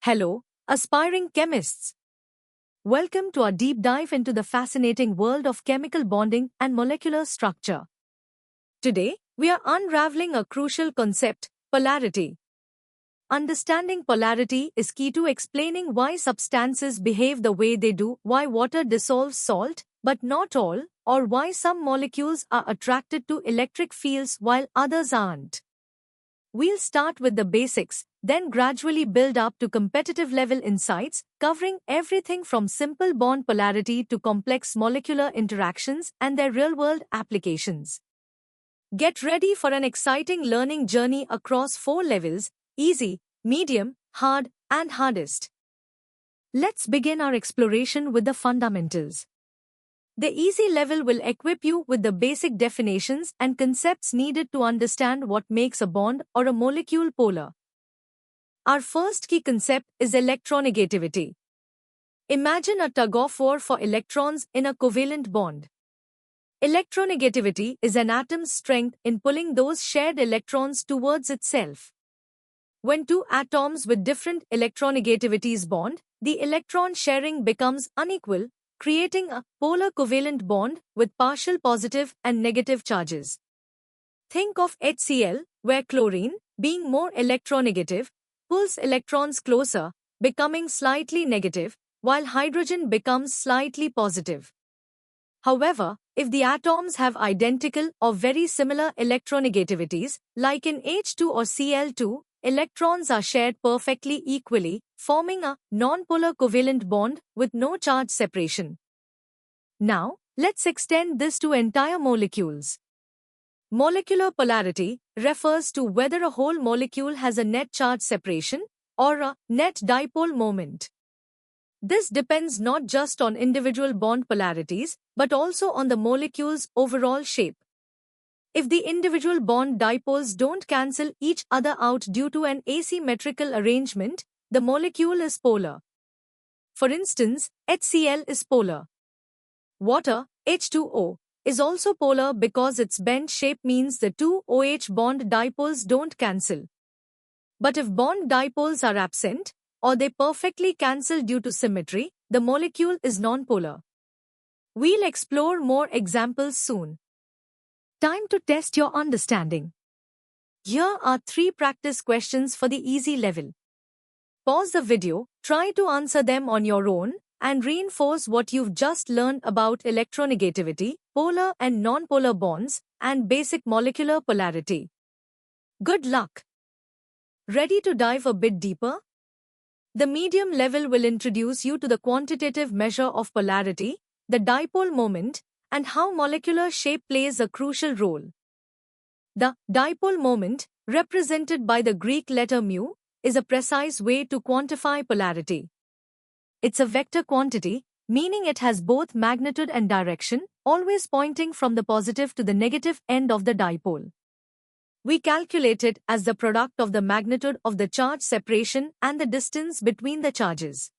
Hello, aspiring chemists. Welcome to our deep dive into the fascinating world of chemical bonding and molecular structure. Today, we are unraveling a crucial concept, polarity. Understanding polarity is key to explaining why substances behave the way they do, why water dissolves salt, but not all, or why some molecules are attracted to electric fields while others aren't. We'll start with the basics, then gradually build up to competitive level insights, covering everything from simple bond polarity to complex molecular interactions and their real-world applications. Get ready for an exciting learning journey across 4 levels: easy, medium, hard, and hardest. Let's begin our exploration with the fundamentals. The easy level will equip you with the basic definitions and concepts needed to understand what makes a bond or a molecule polar. Our first key concept is electronegativity. Imagine a tug-of-war for electrons in a covalent bond. Electronegativity is an atom's strength in pulling those shared electrons towards itself. When two atoms with different electronegativities bond, the electron sharing becomes unequal, creating a polar covalent bond with partial positive and negative charges. Think of HCl, where chlorine, being more electronegative, pulls electrons closer, becoming slightly negative, while hydrogen becomes slightly positive. However, if the atoms have identical or very similar electronegativities, like in H2 or Cl2, electrons are shared perfectly equally, forming a nonpolar covalent bond with no charge separation. Now, let's extend this to entire molecules. Molecular polarity refers to whether a whole molecule has a net charge separation or a net dipole moment. This depends not just on individual bond polarities, but also on the molecule's overall shape. If the individual bond dipoles don't cancel each other out due to an asymmetrical arrangement, the molecule is polar. For instance, HCl is polar. Water, H2O, is also polar because its bent shape means the two OH bond dipoles don't cancel. But if bond dipoles are absent, or they perfectly cancel due to symmetry, the molecule is nonpolar. We'll explore more examples soon. Time to test your understanding. Here are 3 practice questions for the easy level. Pause the video, try to answer them on your own, and reinforce what you've just learned about electronegativity, polar and nonpolar bonds, and basic molecular polarity. Good luck! Ready to dive a bit deeper? The medium level will introduce you to the quantitative measure of polarity, the dipole moment, and how molecular shape plays a crucial role. The dipole moment, represented by the Greek letter mu, is a precise way to quantify polarity. It's a vector quantity, meaning it has both magnitude and direction, always pointing from the positive to the negative end of the dipole. We calculate it as the product of the magnitude of the charge separation and the distance between the charges.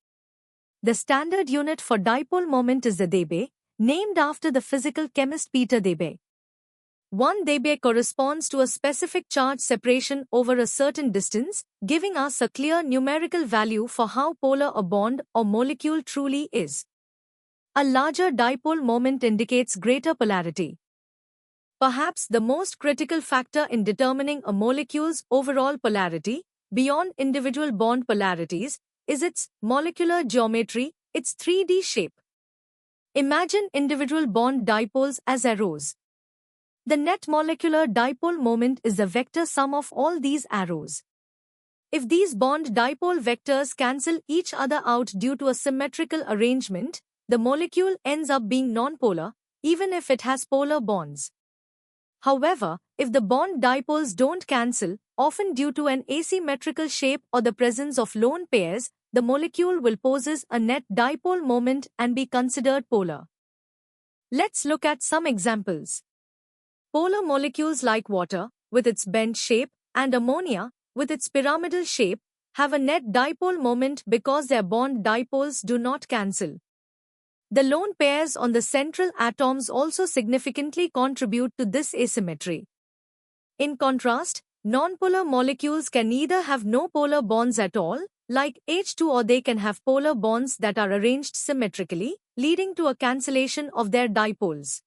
The standard unit for dipole moment is the dB, named after the physical chemist Peter Debye. 1 dB corresponds to a specific charge separation over a certain distance, giving us a clear numerical value for how polar a bond or molecule truly is. A larger dipole moment indicates greater polarity. Perhaps the most critical factor in determining a molecule's overall polarity, beyond individual bond polarities, is its molecular geometry, its 3D shape. Imagine individual bond dipoles as arrows. The net molecular dipole moment is the vector sum of all these arrows. If these bond dipole vectors cancel each other out due to a symmetrical arrangement, the molecule ends up being nonpolar, even if it has polar bonds. However, if the bond dipoles don't cancel, often due to an asymmetrical shape or the presence of lone pairs, the molecule will possess a net dipole moment and be considered polar. Let's look at some examples. Polar molecules like water, with its bent shape, and ammonia, with its pyramidal shape, have a net dipole moment because their bond dipoles do not cancel. The lone pairs on the central atoms also significantly contribute to this asymmetry. In contrast, nonpolar molecules can either have no polar bonds at all, like H2, or they can have polar bonds that are arranged symmetrically, leading to a cancellation of their dipoles.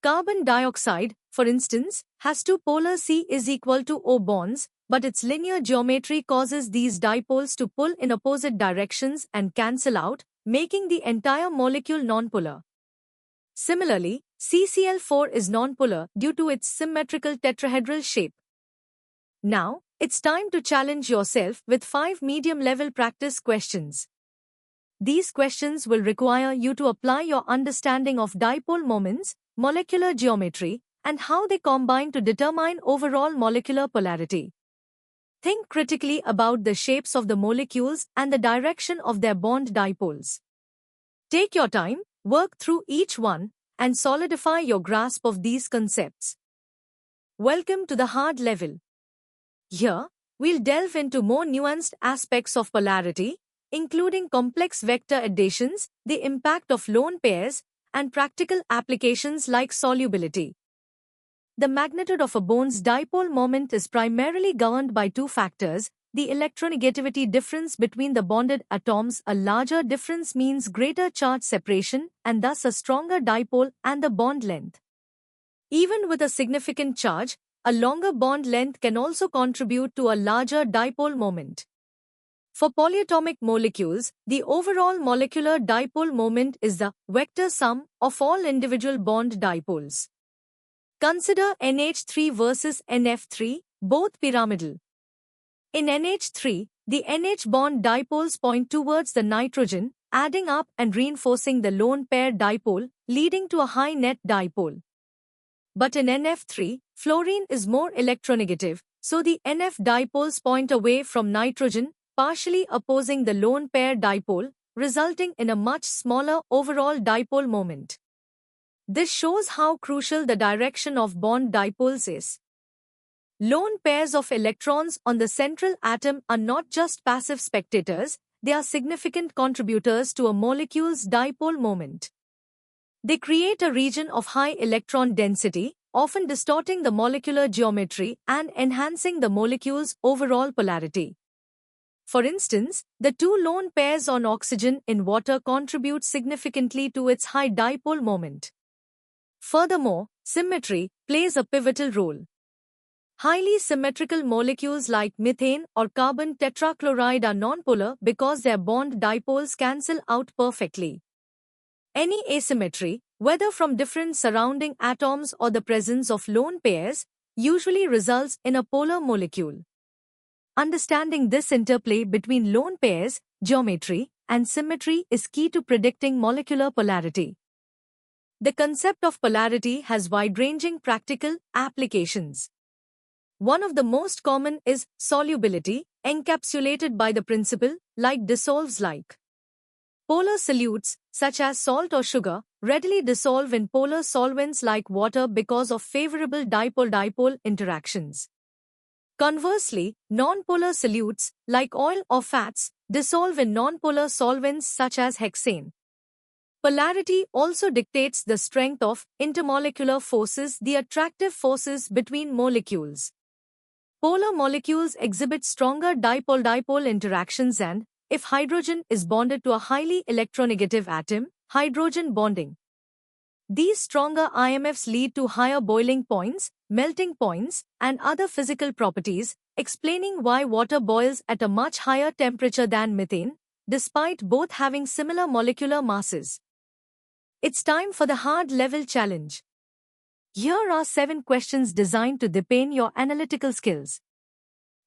Carbon dioxide, for instance, has two polar C is equal to O bonds, but its linear geometry causes these dipoles to pull in opposite directions and cancel out, making the entire molecule nonpolar. Similarly, CCl4 is nonpolar due to its symmetrical tetrahedral shape. Now, it's time to challenge yourself with 5 medium-level practice questions. These questions will require you to apply your understanding of dipole moments, molecular geometry, and how they combine to determine overall molecular polarity. Think critically about the shapes of the molecules and the direction of their bond dipoles. Take your time, work through each one, and solidify your grasp of these concepts. Welcome to the hard level. Here, we'll delve into more nuanced aspects of polarity, including complex vector additions, the impact of lone pairs, and practical applications like solubility. The magnitude of a bone's dipole moment is primarily governed by two factors: the electronegativity difference between the bonded atoms. A larger difference means greater charge separation and thus a stronger dipole, and the bond length. Even with a significant charge, a longer bond length can also contribute to a larger dipole moment. For polyatomic molecules, the overall molecular dipole moment is the vector sum of all individual bond dipoles. Consider NH3 versus NF3, both pyramidal. In NH3, the NH bond dipoles point towards the nitrogen, adding up and reinforcing the lone pair dipole, leading to a high net dipole. But in NF3, fluorine is more electronegative, so the NF dipoles point away from nitrogen, partially opposing the lone pair dipole, resulting in a much smaller overall dipole moment. This shows how crucial the direction of bond dipoles is. Lone pairs of electrons on the central atom are not just passive spectators, they are significant contributors to a molecule's dipole moment. They create a region of high electron density, often distorting the molecular geometry and enhancing the molecule's overall polarity. For instance, the two lone pairs on oxygen in water contribute significantly to its high dipole moment. Furthermore, symmetry plays a pivotal role. Highly symmetrical molecules like methane or carbon tetrachloride are nonpolar because their bond dipoles cancel out perfectly. Any asymmetry, whether from different surrounding atoms or the presence of lone pairs, usually results in a polar molecule. Understanding this interplay between lone pairs, geometry, and symmetry is key to predicting molecular polarity. The concept of polarity has wide-ranging practical applications. One of the most common is solubility, encapsulated by the principle, like dissolves like. Polar solutes, such as salt or sugar, readily dissolve in polar solvents like water because of favorable dipole-dipole interactions. Conversely, nonpolar solutes, like oil or fats, dissolve in nonpolar solvents such as hexane. Polarity also dictates the strength of intermolecular forces, the attractive forces between molecules. Polar molecules exhibit stronger dipole-dipole interactions and, if hydrogen is bonded to a highly electronegative atom, hydrogen bonding. These stronger IMFs lead to higher boiling points, melting points, and other physical properties, explaining why water boils at a much higher temperature than methane, despite both having similar molecular masses. It's time for the hard-level challenge. Here are 7 questions designed to deepen your analytical skills.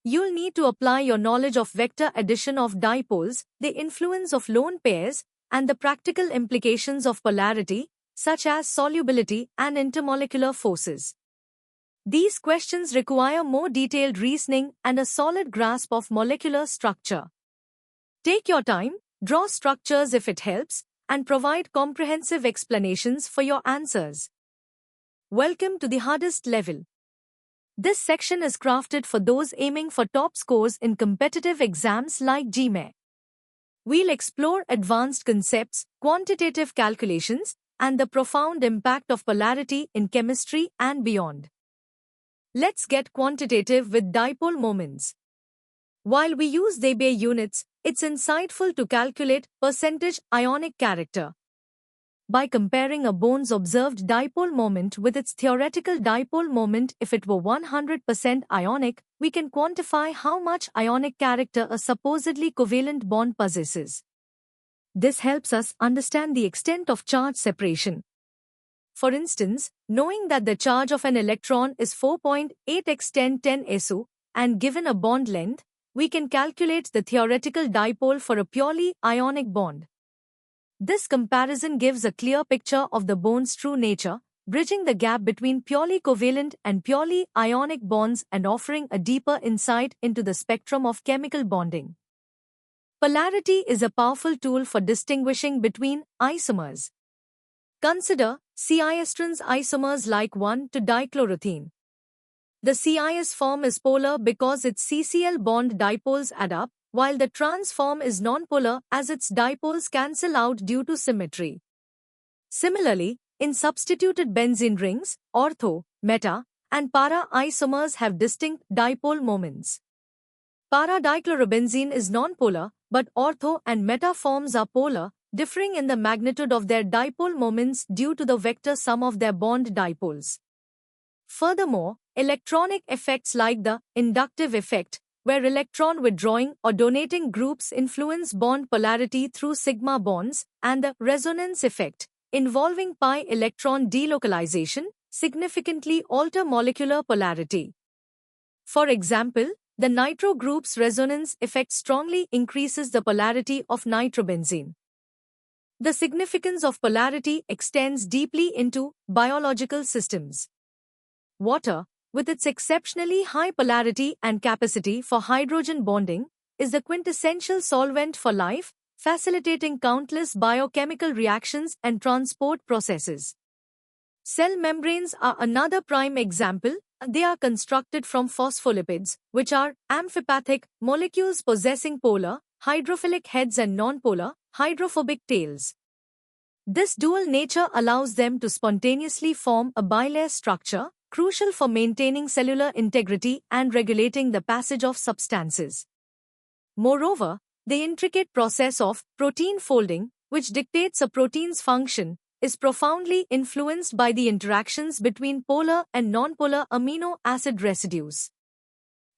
You'll need to apply your knowledge of vector addition of dipoles, the influence of lone pairs, and the practical implications of polarity, such as solubility and intermolecular forces. These questions require more detailed reasoning and a solid grasp of molecular structure. Take your time, draw structures if it helps, and provide comprehensive explanations for your answers. Welcome to the hardest level. This section is crafted for those aiming for top scores in competitive exams like GMAT. We'll explore advanced concepts, quantitative calculations, and the profound impact of polarity in chemistry and beyond. Let's get quantitative with dipole moments. While we use Debye units, it's insightful to calculate percentage ionic character. By comparing a bone's observed dipole moment with its theoretical dipole moment if it were 100% ionic, we can quantify how much ionic character a supposedly covalent bond possesses. This helps us understand the extent of charge separation. For instance, knowing that the charge of an electron is 4.8 x 1010 SU, and given a bond length, we can calculate the theoretical dipole for a purely ionic bond. This comparison gives a clear picture of the bone's true nature, bridging the gap between purely covalent and purely ionic bonds and offering a deeper insight into the spectrum of chemical bonding. Polarity is a powerful tool for distinguishing between isomers. Consider cis-trans isomers like 1,2-dichloroethene. The cis form is polar because its CCl bond dipoles add up, while the trans form is nonpolar as its dipoles cancel out due to symmetry. Similarly, in substituted benzene rings, ortho, meta, and para isomers have distinct dipole moments. Para-dichlorobenzene is nonpolar, but ortho and meta forms are polar, differing in the magnitude of their dipole moments due to the vector sum of their bond dipoles. Furthermore, electronic effects like the inductive effect, where electron withdrawing or donating groups influence bond polarity through sigma bonds, and the resonance effect, involving pi electron delocalization, significantly alter molecular polarity. For example, the nitro group's resonance effect strongly increases the polarity of nitrobenzene. The significance of polarity extends deeply into biological systems. Water, with its exceptionally high polarity and capacity for hydrogen bonding, is the quintessential solvent for life, facilitating countless biochemical reactions and transport processes. Cell membranes are another prime example. They are constructed from phospholipids, which are amphipathic molecules possessing polar, hydrophilic heads and nonpolar, hydrophobic tails. This dual nature allows them to spontaneously form a bilayer structure, crucial for maintaining cellular integrity and regulating the passage of substances. Moreover, the intricate process of protein folding, which dictates a protein's function, is profoundly influenced by the interactions between polar and nonpolar amino acid residues.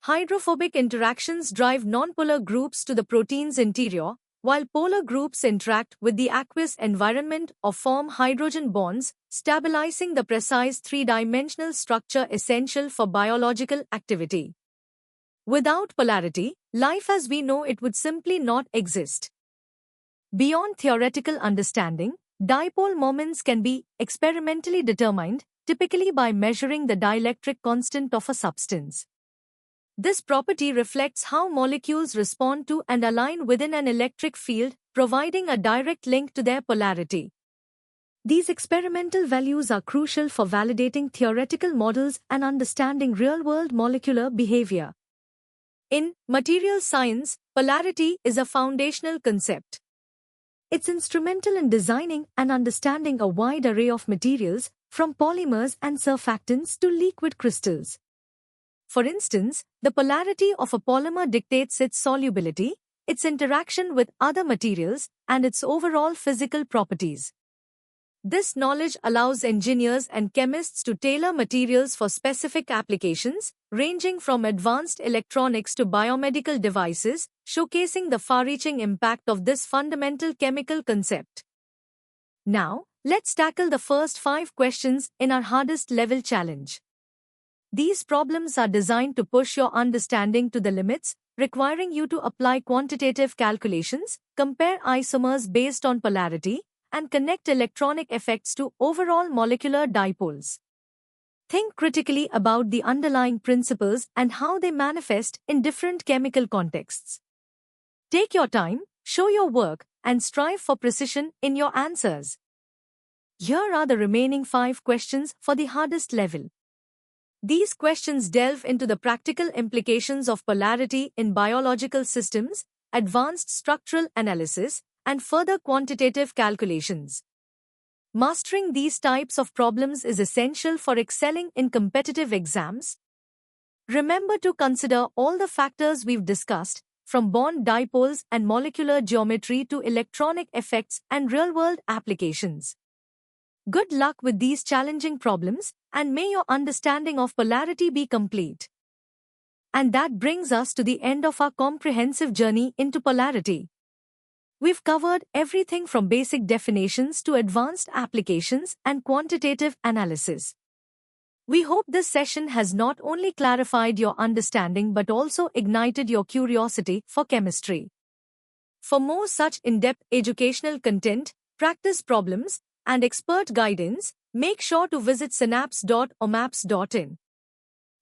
Hydrophobic interactions drive nonpolar groups to the protein's interior, while polar groups interact with the aqueous environment or form hydrogen bonds, stabilizing the precise three-dimensional structure essential for biological activity. Without polarity, life as we know it would simply not exist. Beyond theoretical understanding, dipole moments can be experimentally determined, typically by measuring the dielectric constant of a substance. This property reflects how molecules respond to and align within an electric field, providing a direct link to their polarity. These experimental values are crucial for validating theoretical models and understanding real-world molecular behavior. In material science, polarity is a foundational concept. It's instrumental in designing and understanding a wide array of materials, from polymers and surfactants to liquid crystals. For instance, the polarity of a polymer dictates its solubility, its interaction with other materials, and its overall physical properties. This knowledge allows engineers and chemists to tailor materials for specific applications, ranging from advanced electronics to biomedical devices, showcasing the far-reaching impact of this fundamental chemical concept. Now, let's tackle the first 5 questions in our hardest level challenge. These problems are designed to push your understanding to the limits, requiring you to apply quantitative calculations, compare isomers based on polarity, and connect electronic effects to overall molecular dipoles. Think critically about the underlying principles and how they manifest in different chemical contexts. Take your time, show your work, and strive for precision in your answers. Here are the remaining 5 questions for the hardest level. These questions delve into the practical implications of polarity in biological systems, advanced structural analysis, and further quantitative calculations. Mastering these types of problems is essential for excelling in competitive exams. Remember to consider all the factors we've discussed, from bond dipoles and molecular geometry to electronic effects and real-world applications. Good luck with these challenging problems, and may your understanding of polarity be complete. And that brings us to the end of our comprehensive journey into polarity. We've covered everything from basic definitions to advanced applications and quantitative analysis. We hope this session has not only clarified your understanding but also ignited your curiosity for chemistry. For more such in-depth educational content, practice problems, and expert guidance, make sure to visit synapse.omaps.in.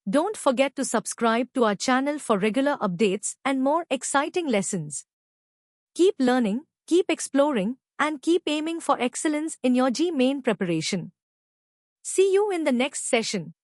Don't forget to subscribe to our channel for regular updates and more exciting lessons. Keep learning, keep exploring, and keep aiming for excellence in your G-Main preparation. See you in the next session.